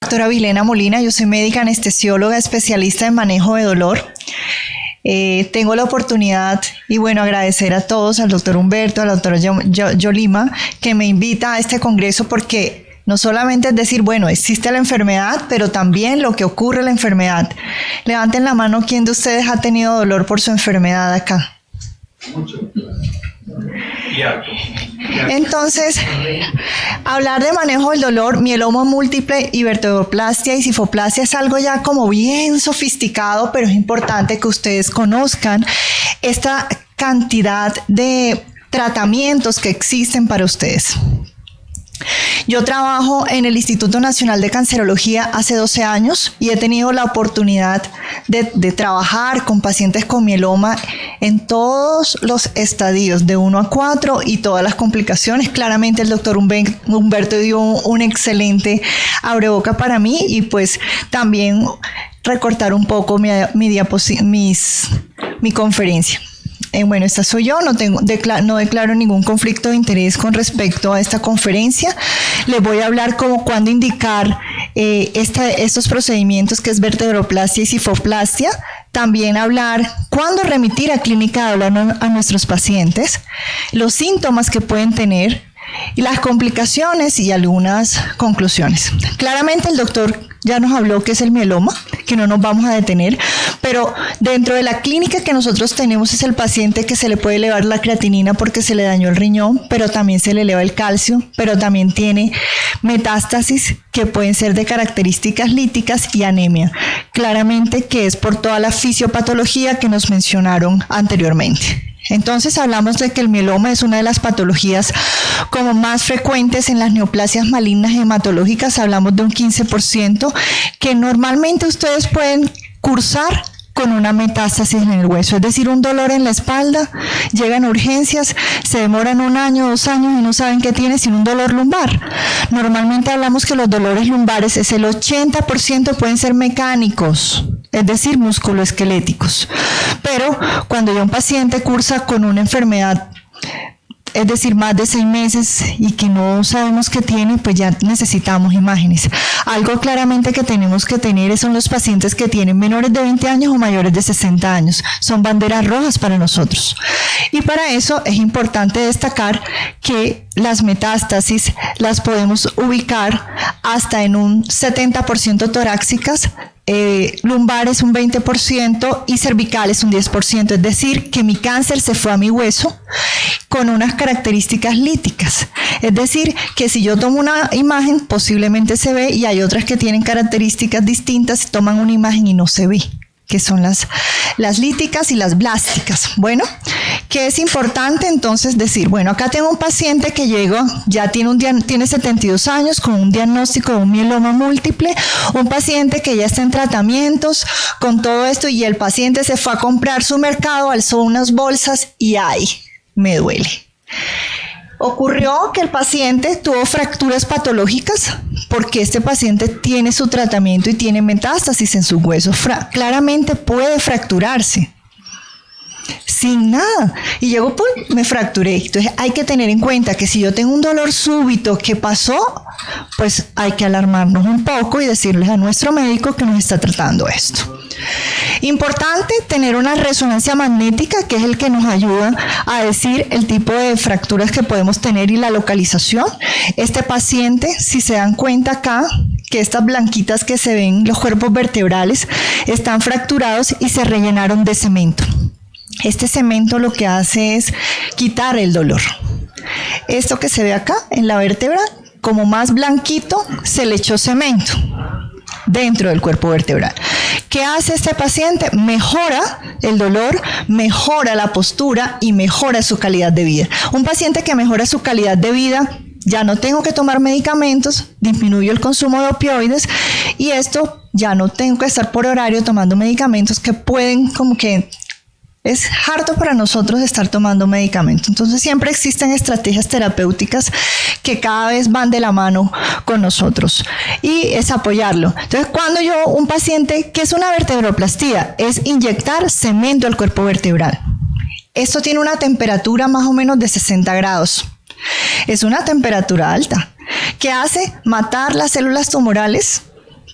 doctora Vilena Molina, yo soy médica anestesióloga especialista en manejo de dolor. Tengo la oportunidad y bueno, agradecer a todos, al doctor Humberto, a la doctora Yolima, que me invita a este congreso porque no solamente es decir, bueno, existe la enfermedad, pero también lo que ocurre en la enfermedad. Levanten la mano, ¿quién de ustedes ha tenido dolor por su enfermedad acá? Mucho. Entonces, hablar de manejo del dolor, mieloma múltiple y vertebroplastia y cifoplastia es algo ya como bien sofisticado, pero es importante que ustedes conozcan esta cantidad de tratamientos que existen para ustedes. Yo trabajo en el Instituto Nacional de Cancerología hace 12 años y he tenido la oportunidad de trabajar con pacientes con mieloma en todos los estadios, de 1 a 4 y todas las complicaciones. Claramente el doctor Humberto dio un excelente abreboca para mí y pues también recortar un poco mi conferencia. Bueno, esta soy yo, no declaro ningún conflicto de interés con respecto a esta conferencia. Les voy a hablar como cuándo indicar estos procedimientos que es vertebroplastia y cifoplastia. También hablar cuándo remitir a clínica de dolor a nuestros pacientes, los síntomas que pueden tener, y las complicaciones y algunas conclusiones. Claramente el doctor ya nos habló que es el mieloma, que no nos vamos a detener, pero dentro de la clínica que nosotros tenemos es el paciente que se le puede elevar la creatinina porque se le dañó el riñón, pero también se le eleva el calcio, pero también tiene metástasis que pueden ser de características líticas y anemia. Claramente que es por toda la fisiopatología que nos mencionaron anteriormente. Entonces hablamos de que el mieloma es una de las patologías como más frecuentes en las neoplasias malignas hematológicas. Hablamos de un 15% que normalmente ustedes pueden cursar con una metástasis en el hueso, es decir, un dolor en la espalda, llegan a urgencias, se demoran 1 año, 2 años y no saben qué tiene sino un dolor lumbar. Normalmente hablamos que los dolores lumbares es el 80% pueden ser mecánicos, es decir, musculoesqueléticos. Pero cuando ya un paciente cursa con una enfermedad, es decir, más de 6 meses y que no sabemos qué tiene, pues ya necesitamos imágenes. Algo claramente que tenemos que tener son los pacientes que tienen menores de 20 años o mayores de 60 años. Son banderas rojas para nosotros. Y para eso es importante destacar que las metástasis las podemos ubicar hasta en un 70% torácicas, lumbares un 20% y cervicales un 10%, es decir, que mi cáncer se fue a mi hueso con unas características líticas, es decir, que si yo tomo una imagen posiblemente se ve y hay otras que tienen características distintas, toman una imagen y no se ve, que son las líticas y las blásticas. Bueno, que es importante entonces decir, bueno, acá tengo un paciente que llegó, ya tiene 72 años con un diagnóstico de un mieloma múltiple, un paciente que ya está en tratamientos con todo esto y el paciente se fue a comprar su mercado, alzó unas bolsas y ¡ay! Me duele. Ocurrió que el paciente tuvo fracturas patológicas porque este paciente tiene su tratamiento y tiene metástasis en su hueso. Claramente puede fracturarse sin nada. Y llegó, pues, me fracturé. Entonces hay que tener en cuenta que si yo tengo un dolor súbito, ¿qué pasó? Pues hay que alarmarnos un poco y decirles a nuestro médico que nos está tratando esto. Importante tener una resonancia magnética, que es el que nos ayuda a decir el tipo de fracturas que podemos tener y la localización. Este paciente, si se dan cuenta acá, que estas blanquitas que se ven, los cuerpos vertebrales, están fracturados y se rellenaron de cemento. Este cemento lo que hace es quitar el dolor. Esto que se ve acá en la vértebra, como más blanquito, se le echó cemento dentro del cuerpo vertebral. ¿Qué hace este paciente? Mejora el dolor, mejora la postura y mejora su calidad de vida. Un paciente que mejora su calidad de vida, ya no tengo que tomar medicamentos, disminuyo el consumo de opioides y esto ya no tengo que estar por horario tomando medicamentos que pueden como que es harto para nosotros estar tomando medicamentos. Entonces siempre existen estrategias terapéuticas que cada vez van de la mano con nosotros y es apoyarlo. Entonces cuando un paciente, ¿qué es una vertebroplastía? Es inyectar cemento al cuerpo vertebral. Esto tiene una temperatura más o menos de 60 grados. Es una temperatura alta. ¿Qué hace? Matar las células tumorales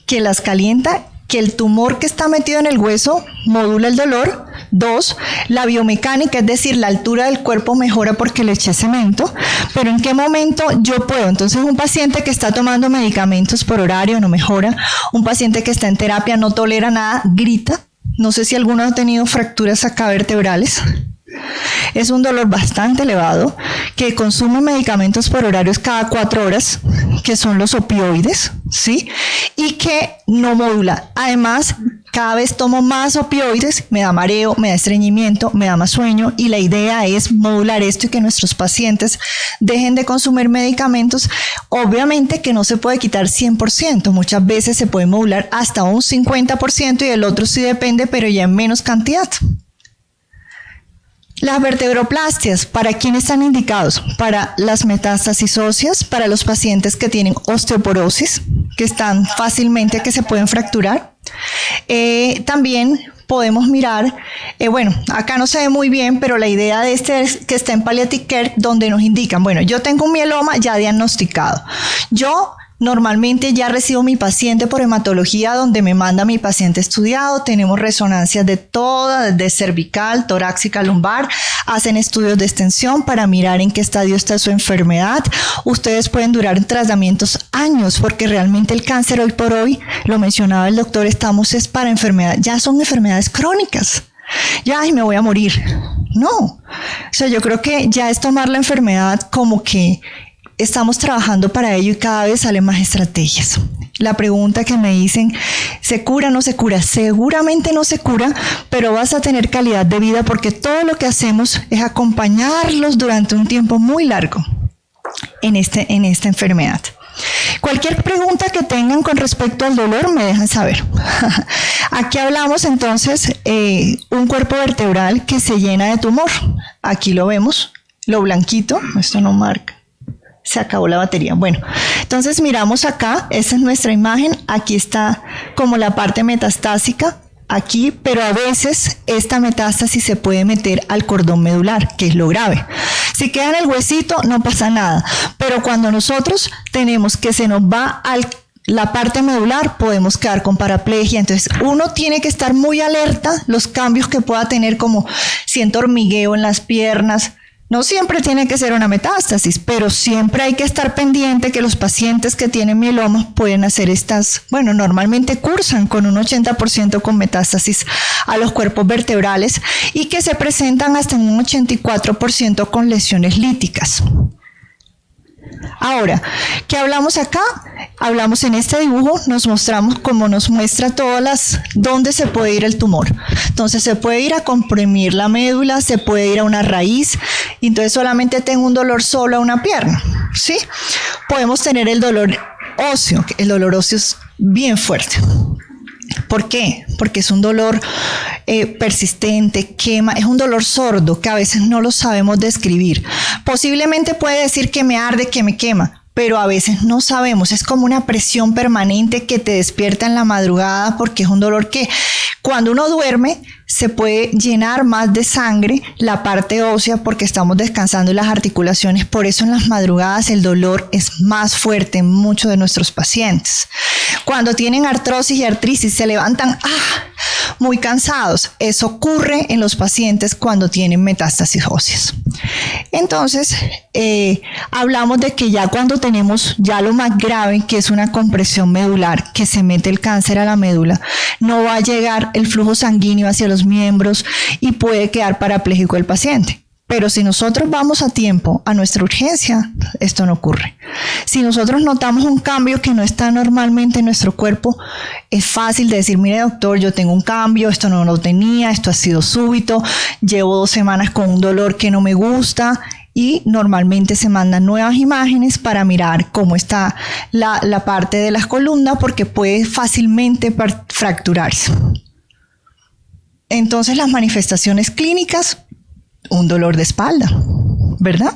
que las calienta, que el tumor que está metido en el hueso modula el dolor. 2, la biomecánica, es decir, la altura del cuerpo mejora porque le eché cemento. Pero ¿en qué momento yo puedo? Entonces, un paciente que está tomando medicamentos por horario no mejora. Un paciente que está en terapia no tolera nada, grita. No sé si alguno ha tenido fracturas acá vertebrales. Es un dolor bastante elevado, que consume medicamentos por horarios cada 4 horas, que son los opioides, ¿sí? Y que no modula. Además, cada vez tomo más opioides, me da mareo, me da estreñimiento, me da más sueño, y la idea es modular esto y que nuestros pacientes dejen de consumir medicamentos. Obviamente que no se puede quitar 100%, muchas veces se puede modular hasta un 50% y el otro sí depende, pero ya en menos cantidad. Las vertebroplastias, ¿para quién están indicados? Para las metástasis óseas, para los pacientes que tienen osteoporosis, que están fácilmente, que se pueden fracturar. También podemos mirar, bueno, acá no se ve muy bien, pero la idea de este es que está en Palliative Care, donde nos indican, bueno, yo tengo un mieloma ya diagnosticado. Yo normalmente ya recibo mi paciente por hematología, donde me manda mi paciente estudiado. Tenemos resonancias de todas, desde cervical, torácica, lumbar. Hacen estudios de extensión para mirar en qué estadio está su enfermedad. Ustedes pueden durar en tratamientos años, porque realmente el cáncer hoy por hoy, lo mencionaba el doctor, es para enfermedad. Ya son enfermedades crónicas. Ya, ay, me voy a morir. No. O sea, yo creo que ya es tomar la enfermedad como que estamos trabajando para ello y cada vez salen más estrategias. La pregunta que me dicen, ¿se cura o no se cura? Seguramente no se cura, pero vas a tener calidad de vida porque todo lo que hacemos es acompañarlos durante un tiempo muy largo en esta enfermedad. Cualquier pregunta que tengan con respecto al dolor me dejan saber. Aquí hablamos entonces un cuerpo vertebral que se llena de tumor. Aquí lo vemos, lo blanquito, esto no marca. Se acabó la batería. Bueno, entonces miramos acá, esa es nuestra imagen, aquí está como la parte metastásica, aquí, pero a veces esta metástasis se puede meter al cordón medular, que es lo grave. Si queda en el huesito, no pasa nada, pero cuando nosotros tenemos que se nos va la parte medular, podemos quedar con paraplegia. Entonces uno tiene que estar muy alerta los cambios que pueda tener, como siento hormigueo en las piernas. No siempre tiene que ser una metástasis, pero siempre hay que estar pendiente que los pacientes que tienen mieloma pueden hacer normalmente cursan con un 80% con metástasis a los cuerpos vertebrales y que se presentan hasta un 84% con lesiones líticas. Ahora, ¿qué hablamos acá? Hablamos en este dibujo, nos mostramos cómo nos muestra dónde se puede ir el tumor. Entonces se puede ir a comprimir la médula, se puede ir a una raíz, y entonces solamente tengo un dolor solo a una pierna, ¿sí? Podemos tener el dolor óseo, el dolor óseo es bien fuerte. ¿Por qué? Porque es un dolor persistente, quema, es un dolor sordo que a veces no lo sabemos describir. Posiblemente puede decir que me arde, que me quema, pero a veces no sabemos. Es como una presión permanente que te despierta en la madrugada, porque es un dolor que cuando uno duerme se puede llenar más de sangre la parte ósea porque estamos descansando en las articulaciones. Por eso en las madrugadas el dolor es más fuerte en muchos de nuestros pacientes. Cuando tienen artrosis y artritis se levantan muy cansados. Eso ocurre en los pacientes cuando tienen metástasis óseas. Entonces, hablamos de que ya cuando tenemos ya lo más grave, que es una compresión medular, que se mete el cáncer a la médula, no va a llegar el flujo sanguíneo hacia los miembros y puede quedar parapléjico el paciente. Pero si nosotros vamos a tiempo a nuestra urgencia, esto no ocurre. Si nosotros notamos un cambio que no está normalmente en nuestro cuerpo, es fácil de decir, mire doctor, yo tengo un cambio, esto no lo tenía, esto ha sido súbito, llevo 2 semanas con un dolor que no me gusta, y normalmente se mandan nuevas imágenes para mirar cómo está la parte de las columnas, porque puede fácilmente fracturarse. Entonces las manifestaciones clínicas, un dolor de espalda, ¿verdad?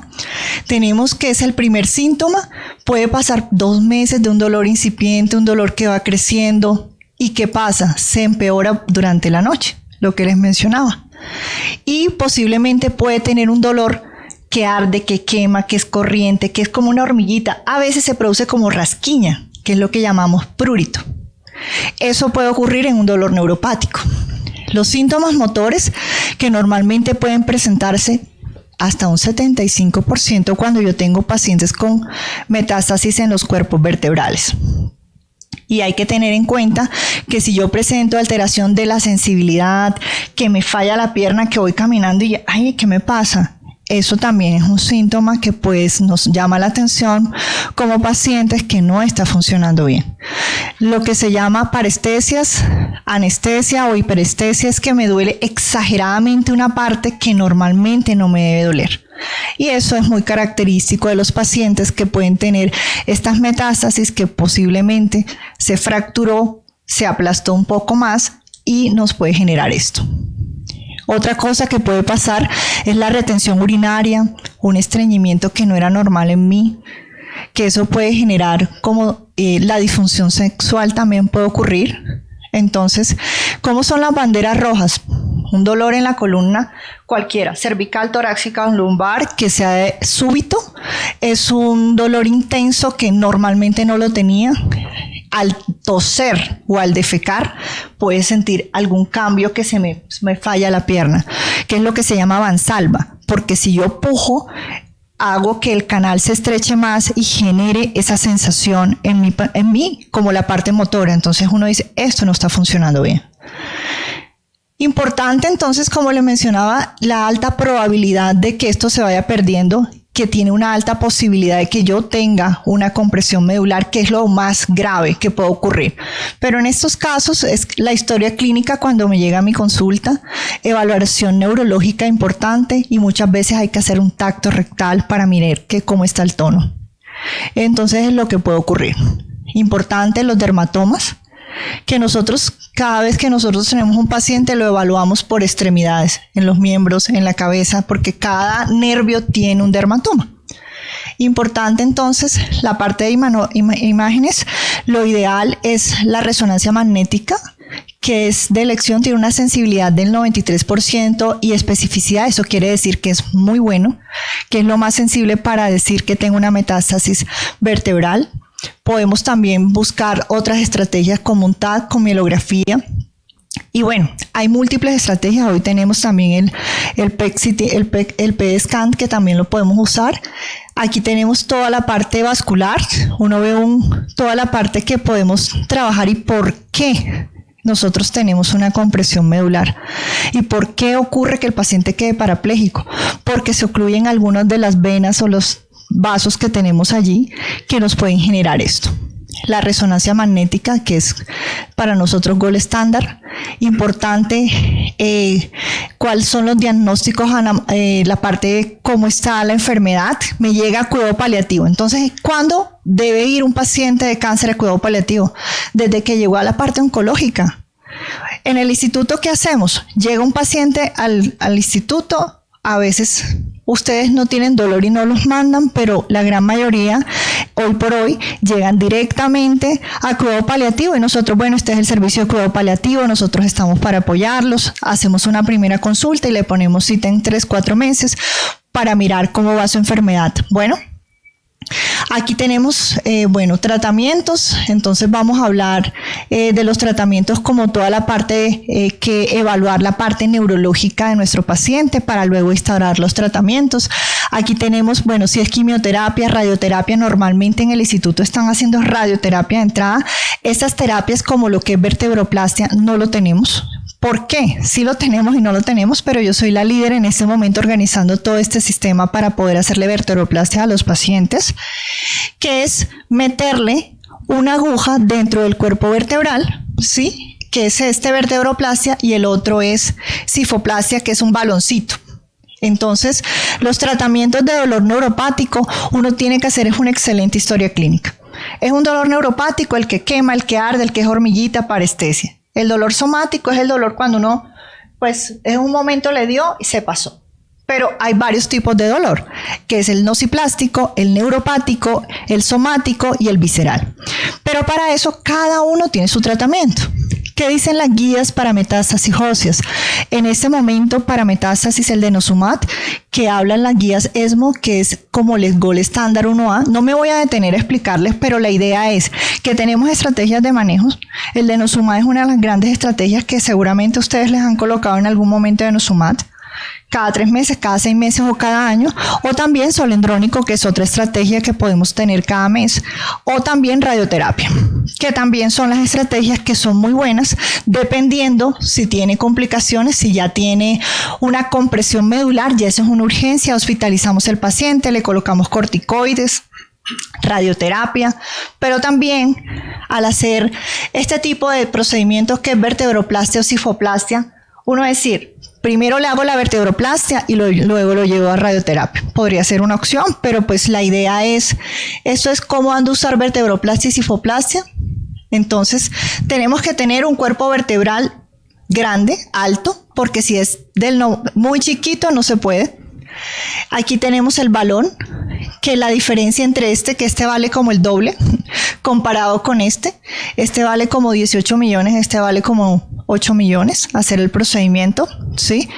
Tenemos que es el primer síntoma, puede pasar 2 meses de un dolor incipiente, un dolor que va creciendo, ¿y qué pasa? Se empeora durante la noche, lo que les mencionaba, y posiblemente puede tener un dolor que arde, que quema, que es corriente, que es como una hormiguita, a veces se produce como rasquiña, que es lo que llamamos prurito. Eso puede ocurrir en un dolor neuropático. Los síntomas motores que normalmente pueden presentarse hasta un 75% cuando yo tengo pacientes con metástasis en los cuerpos vertebrales. Y hay que tener en cuenta que si yo presento alteración de la sensibilidad, que me falla la pierna, que voy caminando y ¡ay! ¿Qué me pasa? Eso también es un síntoma que pues nos llama la atención como pacientes que no está funcionando bien. Lo que se llama parestesias, anestesia o hiperestesia es que me duele exageradamente una parte que normalmente no me debe doler. Y eso es muy característico de los pacientes que pueden tener estas metástasis que posiblemente se fracturó, se aplastó un poco más y nos puede generar esto. Otra cosa que puede pasar es la retención urinaria, un estreñimiento que no era normal en mí, que eso puede generar como la disfunción sexual también puede ocurrir. Entonces, ¿cómo son las banderas rojas? Un dolor en la columna cualquiera, cervical, torácica o lumbar, que sea súbito, es un dolor intenso que normalmente no lo tenía. Al toser o al defecar, puedes sentir algún cambio que se me falla la pierna, que es lo que se llama Valsalva, porque si yo pujo, hago que el canal se estreche más y genere esa sensación en mí como la parte motora. Entonces uno dice, esto no está funcionando bien. Importante entonces, como le mencionaba, la alta probabilidad de que esto se vaya perdiendo, que tiene una alta posibilidad de que yo tenga una compresión medular, que es lo más grave que puede ocurrir. Pero en estos casos es la historia clínica cuando me llega a mi consulta, evaluación neurológica importante y muchas veces hay que hacer un tacto rectal para mirar cómo está el tono. Entonces es lo que puede ocurrir. Importante los dermatomas, que nosotros cada vez que nosotros tenemos un paciente lo evaluamos por extremidades, en los miembros, en la cabeza, porque cada nervio tiene un dermatoma. Importante entonces la parte de imágenes, lo ideal es la resonancia magnética, que es de elección, tiene una sensibilidad del 93% y especificidad, eso quiere decir que es muy bueno, que es lo más sensible para decir que tengo una metástasis vertebral. Podemos también buscar otras estrategias como un TAC, con mielografía. Y bueno, hay múltiples estrategias. Hoy tenemos también el PET scan que también lo podemos usar. Aquí tenemos toda la parte vascular. Uno ve toda la parte que podemos trabajar y por qué nosotros tenemos una compresión medular. ¿Y por qué ocurre que el paciente quede parapléjico? Porque se ocluyen algunas de las venas o los vasos que tenemos allí que nos pueden generar esto. La resonancia magnética, que es para nosotros gold estándar. Importante, cuáles son los diagnósticos, la parte de cómo está la enfermedad. Me llega a cuidado paliativo. Entonces, ¿cuándo debe ir un paciente de cáncer a cuidado paliativo? Desde que llegó a la parte oncológica. En el instituto, ¿qué hacemos? Llega un paciente al instituto, a veces ustedes no tienen dolor y no los mandan, pero la gran mayoría, hoy por hoy, llegan directamente a cuidado paliativo y nosotros, bueno, este es el servicio de cuidado paliativo, nosotros estamos para apoyarlos, hacemos una primera consulta y le ponemos cita en 3-4 meses para mirar cómo va su enfermedad. Bueno, aquí tenemos, tratamientos. Entonces vamos a hablar de los tratamientos como toda la parte que evaluar la parte neurológica de nuestro paciente para luego instaurar los tratamientos. Aquí tenemos, si es quimioterapia, radioterapia, normalmente en el instituto están haciendo radioterapia de entrada. Estas terapias como lo que es vertebroplastia no lo tenemos. ¿Por qué? Sí lo tenemos y no lo tenemos, pero yo soy la líder en este momento organizando todo este sistema para poder hacerle vertebroplastia a los pacientes, que es meterle una aguja dentro del cuerpo vertebral, ¿sí? Que es vertebroplastia, y el otro es cifoplastia, que es un baloncito. Entonces, los tratamientos de dolor neuropático, uno tiene que hacer es una excelente historia clínica. Es un dolor neuropático el que quema, el que arde, el que es hormiguita, parestesia. El dolor somático es el dolor cuando uno, en un momento le dio y se pasó. Pero hay varios tipos de dolor, que es el nociplástico, el neuropático, el somático y el visceral. Pero para eso cada uno tiene su tratamiento. ¿Qué dicen las guías para metástasis óseas? En este momento, para metástasis, el denosumab, que hablan las guías ESMO, que es como el gol estándar 1A. No me voy a detener a explicarles, pero la idea es que tenemos estrategias de manejo. El denosumab es una de las grandes estrategias que seguramente ustedes les han colocado en algún momento de denosumab. Cada 3 meses, cada 6 meses o cada año, o también solendrónico, que es otra estrategia que podemos tener cada mes, o también radioterapia, que también son las estrategias que son muy buenas, dependiendo si tiene complicaciones, si ya tiene una compresión medular, ya eso es una urgencia, hospitalizamos al paciente, le colocamos corticoides, radioterapia, pero también al hacer este tipo de procedimientos que es vertebroplastia o cifoplastia, uno decir, primero le hago la vertebroplastia y luego lo llevo a radioterapia. Podría ser una opción, pero pues la idea es, ¿esto es cómo han de usar vertebroplastia y cifoplastia? Entonces, tenemos que tener un cuerpo vertebral grande, alto, porque si es muy chiquito no se puede. Aquí tenemos el balón, que la diferencia entre que este vale como el doble, comparado con este vale como 18 millones, este vale como 8 millones, hacer el procedimiento, ¿sí?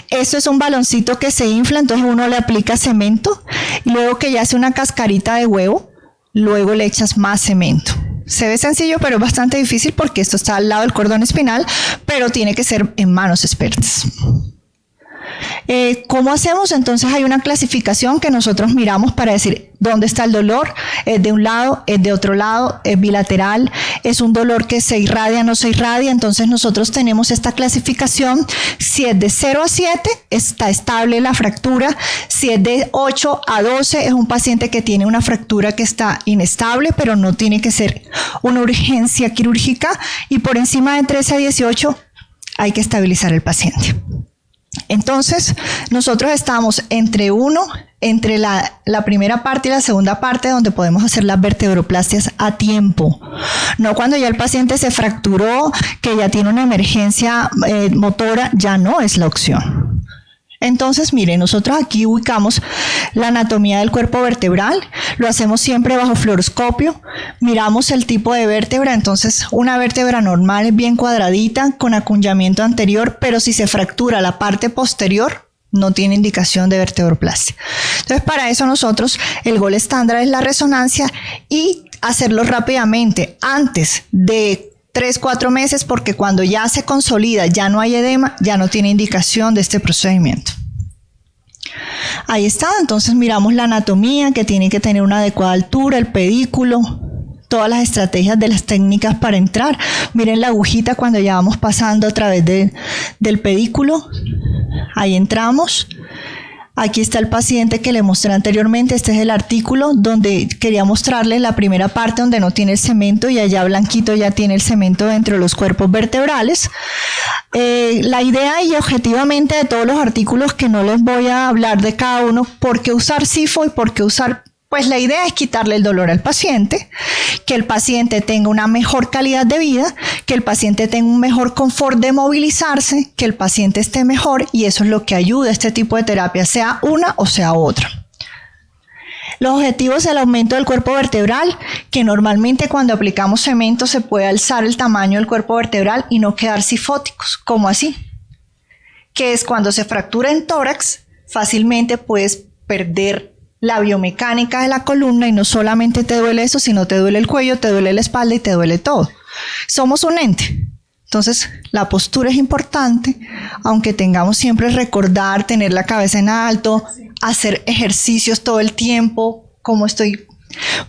Esto es un baloncito que se infla, entonces uno le aplica cemento, y luego que ya hace una cascarita de huevo, luego le echas más cemento. Se ve sencillo, pero es bastante difícil porque esto está al lado del cordón espinal, pero tiene que ser en manos expertas. ¿Cómo hacemos? Entonces hay una clasificación que nosotros miramos para decir dónde está el dolor. ¿Es de un lado? ¿Es de otro lado? ¿Es bilateral? ¿Es un dolor que se irradia? ¿No se irradia? Entonces nosotros tenemos esta clasificación. Si es de 0 a 7, está estable la fractura. Si es de 8 a 12, es un paciente que tiene una fractura que está inestable, pero no tiene que ser una urgencia quirúrgica. Y por encima de 13 a 18, hay que estabilizar el paciente. Entonces, nosotros estamos entre la primera parte y la segunda parte, donde podemos hacer las vertebroplastias a tiempo. No cuando ya el paciente se fracturó, que ya tiene una emergencia motora, ya no es la opción. Entonces, miren, nosotros aquí ubicamos la anatomía del cuerpo vertebral, lo hacemos siempre bajo fluoroscopio, miramos el tipo de vértebra, entonces una vértebra normal es bien cuadradita, con acuñamiento anterior, pero si se fractura la parte posterior, no tiene indicación de vertebroplastia. Entonces, para eso nosotros, el gol estándar es la resonancia y hacerlo rápidamente, antes de 3-4 meses, porque cuando ya se consolida, ya no hay edema, ya no tiene indicación de este procedimiento. Ahí está, entonces miramos la anatomía, que tiene que tener una adecuada altura, el pedículo, todas las estrategias de las técnicas para entrar. Miren la agujita cuando ya vamos pasando a través del pedículo. Ahí entramos. Aquí está el paciente que le mostré anteriormente. Este es el artículo donde quería mostrarles la primera parte donde no tiene el cemento, y allá blanquito ya tiene el cemento dentro de los cuerpos vertebrales. La idea y objetivamente de todos los artículos, que no les voy a hablar de cada uno, por qué usar SIFO y por qué usar... Pues la idea es quitarle el dolor al paciente, que el paciente tenga una mejor calidad de vida, que el paciente tenga un mejor confort de movilizarse, que el paciente esté mejor, y eso es lo que ayuda a este tipo de terapia, sea una o sea otra. Los objetivos del aumento del cuerpo vertebral, que normalmente cuando aplicamos cemento se puede alzar el tamaño del cuerpo vertebral y no quedar cifóticos, como así, que es cuando se fractura en tórax, fácilmente puedes perder la biomecánica de la columna, y no solamente te duele eso, sino te duele el cuello, te duele la espalda y te duele todo. Somos un ente. Entonces, la postura es importante, aunque tengamos siempre recordar, tener la cabeza en alto, hacer ejercicios todo el tiempo,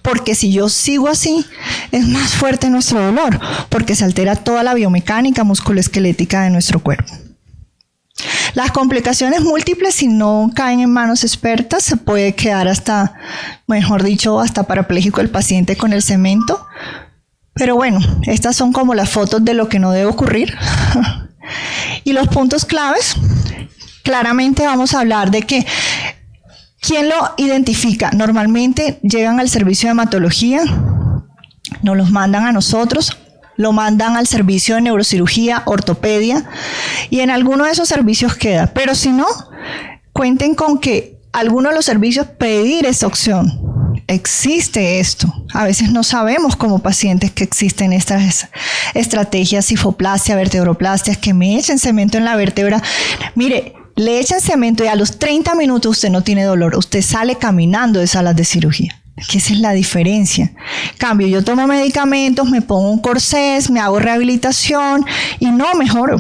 porque si yo sigo así, es más fuerte nuestro dolor, porque se altera toda la biomecánica musculoesquelética de nuestro cuerpo. Las complicaciones múltiples, si no caen en manos expertas, se puede quedar hasta parapléjico el paciente con el cemento. Pero bueno, estas son como las fotos de lo que no debe ocurrir. Y los puntos claves, claramente vamos a hablar de que ¿quién lo identifica? Normalmente llegan al servicio de hematología, nos los mandan a nosotros, lo mandan al servicio de neurocirugía, ortopedia, y en alguno de esos servicios queda. Pero si no, cuenten con que alguno de los servicios pedir esta opción. Existe esto. A veces no sabemos como pacientes que existen estas estrategias, cifoplastia, vertebroplastias, que me echen cemento en la vértebra. Mire, le echan cemento y a los 30 minutos usted no tiene dolor, usted sale caminando de salas de cirugía. Que esa es la diferencia. Cambio, yo tomo medicamentos, me pongo un corsés, me hago rehabilitación y no mejoro.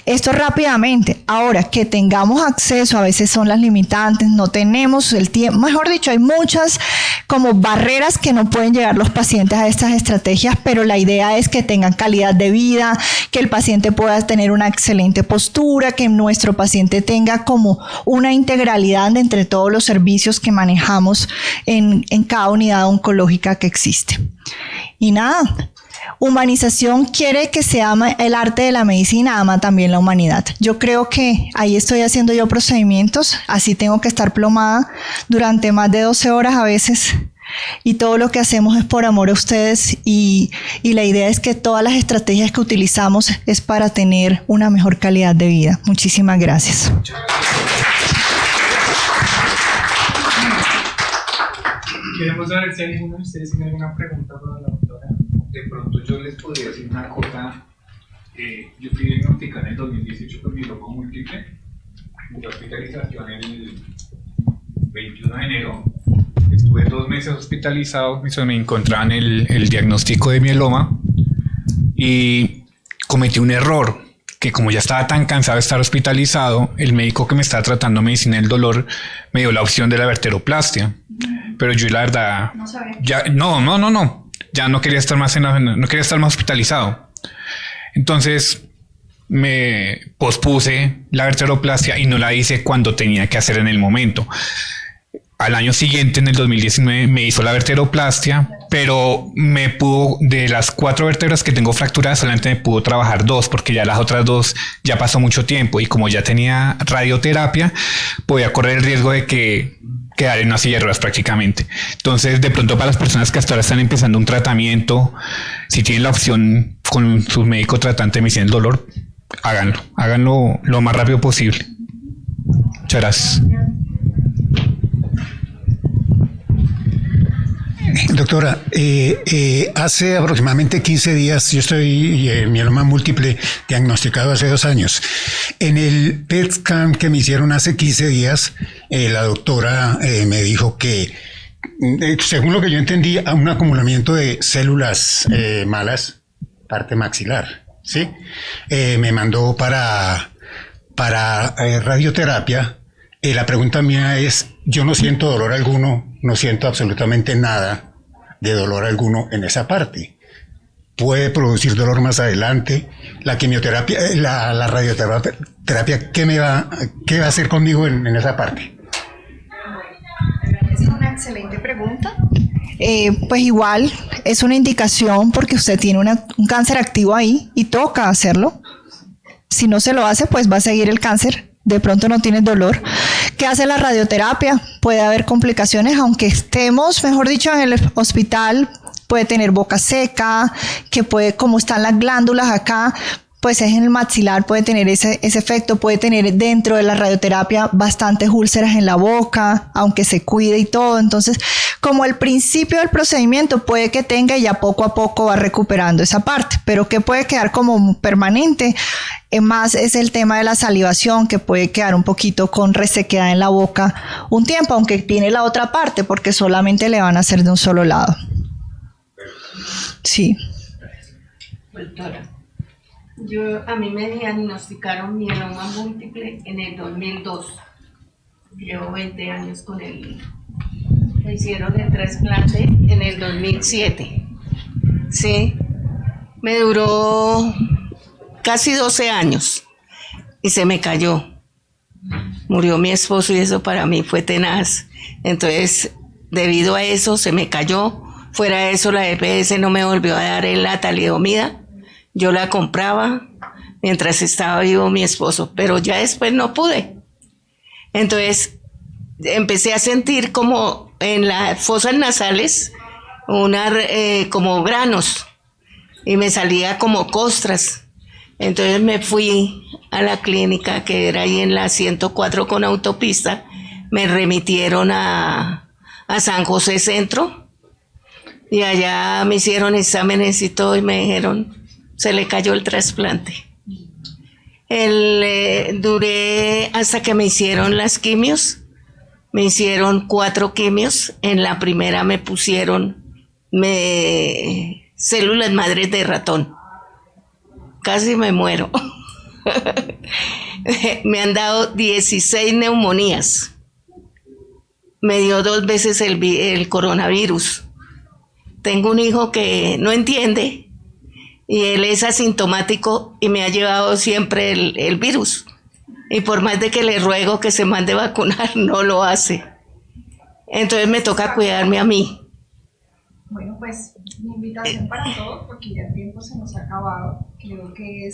Esto rápidamente. Ahora, que tengamos acceso, a veces son las limitantes, no tenemos el tiempo, mejor dicho, hay muchas como barreras que no pueden llegar los pacientes a estas estrategias, pero la idea es que tengan calidad de vida, que el paciente pueda tener una excelente postura, que nuestro paciente tenga como una integralidad entre todos los servicios que manejamos en cada unidad oncológica que existe. Y nada, humanización quiere que se ama el arte de la medicina, ama también la humanidad. Yo creo que ahí estoy haciendo yo procedimientos, así tengo que estar plomada durante más de 12 horas a veces, y todo lo que hacemos es por amor a ustedes, y la idea es que todas las estrategias que utilizamos es para tener una mejor calidad de vida. Muchísimas gracias. Queremos saber si alguno de ustedes tiene alguna pregunta para la doctora. De pronto yo les podría decir una cosa. Yo fui diagnosticado en el 2018 con mieloma múltiple. Mi hospitalización el 21 de enero. Estuve 2 meses hospitalizado. Me encontraban el diagnóstico de mieloma y cometí un error. Que como ya estaba tan cansado de estar hospitalizado, el médico que me estaba tratando medicina del dolor me dio la opción de la vertebroplastia. Pero yo la verdad, no sabía. Ya no quería estar más no quería estar más hospitalizado. Entonces me pospuse la vertebroplastia y no la hice cuando tenía que hacer en el momento. Al año siguiente, en el 2019, me hizo la vertebroplastia, pero de las 4 vértebras que tengo fracturadas, solamente me pudo trabajar 2, porque ya las otras 2 ya pasó mucho tiempo, y como ya tenía radioterapia, podía correr el riesgo de que quedar en una silla de ruedas prácticamente. Entonces, de pronto, para las personas que hasta ahora están empezando un tratamiento, si tienen la opción con su médico tratante de medicina del dolor, háganlo lo más rápido posible. Muchas gracias. Doctora, hace aproximadamente 15 días, yo estoy mieloma múltiple diagnosticado hace 2 años. En el PET scan que me hicieron hace 15 días, la doctora me dijo que, según lo que yo entendí, un acumulamiento de células malas, parte maxilar, ¿sí? Me mandó para radioterapia. La pregunta mía es, yo no siento dolor alguno, no siento absolutamente nada de dolor alguno en esa parte. Puede producir dolor más adelante. La quimioterapia, la radioterapia, ¿qué va a hacer conmigo en esa parte? Es una excelente pregunta. Pues igual es una indicación porque usted tiene un cáncer activo ahí y toca hacerlo. Si no se lo hace, pues va a seguir el cáncer. De pronto no tienes dolor. ¿Qué hace la radioterapia? Puede haber complicaciones, aunque estemos, mejor dicho, en el hospital, puede tener boca seca, que puede, como están las glándulas acá, pues es en el maxilar, puede tener ese efecto, puede tener dentro de la radioterapia bastantes úlceras en la boca, aunque se cuide y todo. Entonces, como el principio del procedimiento puede que tenga y ya poco a poco va recuperando esa parte, pero que puede quedar como permanente, más es el tema de la salivación, que puede quedar un poquito con resequedad en la boca un tiempo, aunque tiene la otra parte, porque solamente le van a hacer de un solo lado. Sí. Doctora, a mí me diagnosticaron mieloma múltiple en el 2002. Llevo 20 años con él. Me hicieron el trasplante en el 2007. Sí, me duró casi 12 años y se me cayó. Murió mi esposo y eso para mí fue tenaz. Entonces, debido a eso, se me cayó. Fuera de eso, la EPS no me volvió a dar la talidomida. Yo la compraba mientras estaba vivo mi esposo, pero ya después no pude. Entonces, empecé a sentir como en las fosas nasales como granos y me salía como costras. Entonces me fui a la clínica que era ahí en la 104 con autopista. Me remitieron a San José Centro Y allá me hicieron exámenes y todo y me dijeron, se le cayó el trasplante. Duré hasta que me hicieron las quimios. Me hicieron 4 quimios. En la primera me pusieron células madres de ratón. Casi me muero. Me han dado 16 neumonías. Me dio 2 veces el coronavirus. Tengo un hijo que no entiende y él es asintomático y me ha llevado siempre el virus. Y por más de que le ruego que se mande vacunar, no lo hace. Entonces me toca cuidarme a mí. Bueno, pues mi invitación para todos, porque ya el tiempo se nos ha acabado. Creo que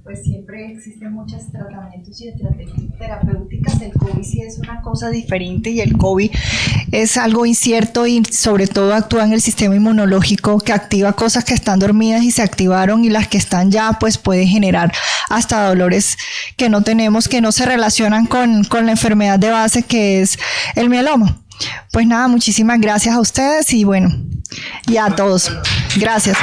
pues siempre existen muchos tratamientos y estrategias terapéuticas. El COVID sí es una cosa diferente y el COVID es algo incierto y sobre todo actúa en el sistema inmunológico que activa cosas que están dormidas y se activaron y las que están ya pues puede generar hasta dolores que no tenemos, que no se relacionan con la enfermedad de base que es el mieloma. Pues nada, muchísimas gracias a ustedes y bueno, y a todos. Gracias.